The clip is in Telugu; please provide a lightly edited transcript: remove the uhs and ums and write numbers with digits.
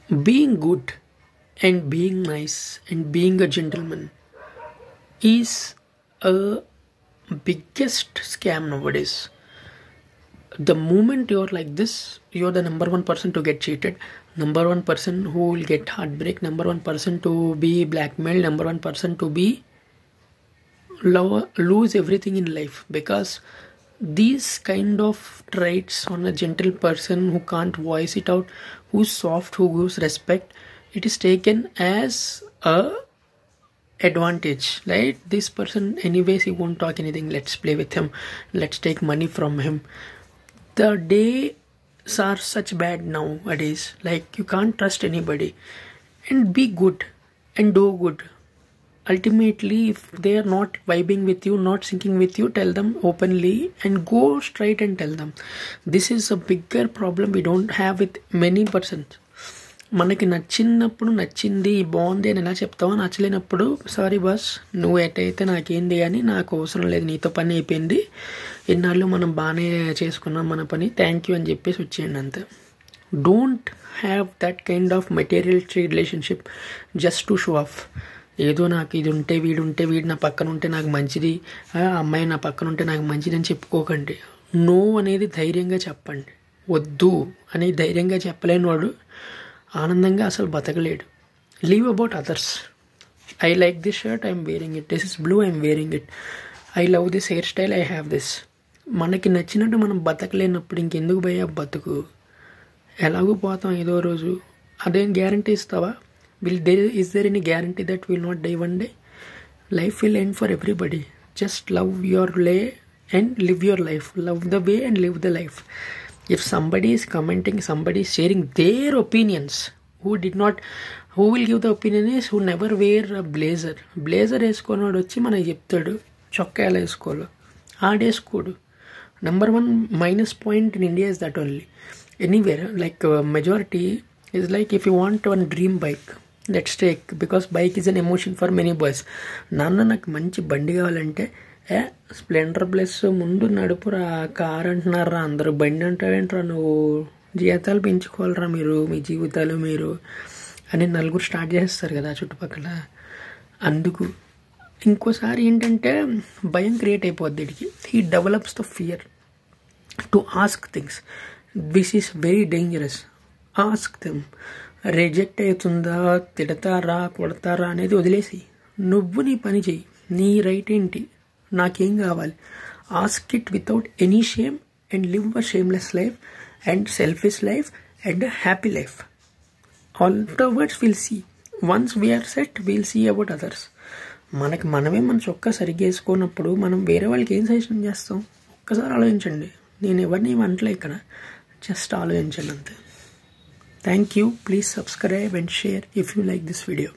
being good and being nice and being a gentleman is a biggest scam nowadays. The moment you're like this, you're the number one person to get cheated, number one person who will get heartbreak, number one person to be blackmailed, number one person to be lose everything in life, because these kind of traits on a gentle person who can't voice it out, who's soft, who gives respect, it is taken as a advantage. Like, this person anyways, he won't talk anything, let's play with him, let's take money from him. The days are such bad nowadays, like you can't trust anybody. And be good and do good. Ultimately, if they are not vibing with you, not syncing with you, tell them openly and go straight and tell them. This is a bigger problem we don't have with many persons. మనకి నచ్చినప్పుడు నచ్చింది బాగుంది అని ఎలా చెప్తావో, నచ్చలేనప్పుడు సారీ బాస్ నువ్వు ఎటైతే నాకేంది అని, నాకు అవసరం లేదు, నీతో పని అయిపోయింది, ఎన్నాళ్ళు మనం బాగానే చేసుకున్నాం మన పని, థ్యాంక్ యూ అని చెప్పేసి వచ్చేయండి అంతే. Don't have that kind of material relationship just to show off. ఏదో నాకు ఇది ఉంటే వీడు నా పక్కన ఉంటే నాకు మంచిది, అమ్మాయి నా పక్కన ఉంటే నాకు మంచిది అని చెప్పుకోకండి. నో అనేది ధైర్యంగా చెప్పండి. వద్దు అని ధైర్యంగా చెప్పలేని వాడు ఆనందంగా అసలు బతకలేడు. Leave about others. I like this shirt, I'm wearing it, this is blue, I'm wearing it, I love this hair style, I have this. మనకి నచ్చినట్టు మనం బతకలేనప్పుడు ఇంకెందుకు భయ్యా బతుకు? ఎలాగూ పోతాం ఏదో రోజు. అదేం గ్యారంటీ ఇస్తావా? Is there any guarantee that we will not die one day? Life will end for everybody. Just love your way and live your life. Love the way and live the life. If somebody is commenting, somebody is sharing their opinions, who will give the opinion is who never wear a blazer. Blazer వేసుకున్నాడు వచ్చి మనకి చెప్తాడు చొక్కా ఎలా వేసుకోవాలో, ఆడేసుకోడు. Number one minus point in India is that only. Anywhere, like majority is like, if you want one dream bike, let's take, because bike is an emotion for many boys. నాన్న నాకు మంచి బండి కావాలంటే, స్ప్లెండర్ ప్లస్ ముందు నడుపురా, కార్ అంటున్నారా అందరూ, బండి అంటావేంట్రా నువ్వు, జీవితాలు పెంచుకోవాలరా మీరు, మీ జీవితాలు మీరు అని నలుగురు స్టార్ట్ చేస్తారు కదా చుట్టుపక్కల. అందుకు ఇంకోసారి ఏంటంటే భయం క్రియేట్ అయిపోద్ది వీడికి. He develops the fear to ask things. This is very dangerous. Ask them. Reject అవుతుందా, తిడతారా, కొడతారా అనేది వదిలేసి నువ్వు నీ పని చెయ్యి. నీ రైట్ ఏంటి, నాకేం కావాలి, ask it without any shame and live a shameless life and selfish life and a happy life. Afterwards will see. Once we're set will see about others. మనకి మనమే మన చొక్కా సరిగ్గా వేసుకున్నప్పుడు మనం వేరే వాళ్ళకి ఏం సజెషన్ చేస్తాం? ఒక్కసారి ఆలోచించండి. నేను ఎవరిని వంటలే ఇక్కడ, జస్ట్ ఆలోచించండి అంతే. Thank you. Please subscribe and share if you like this video.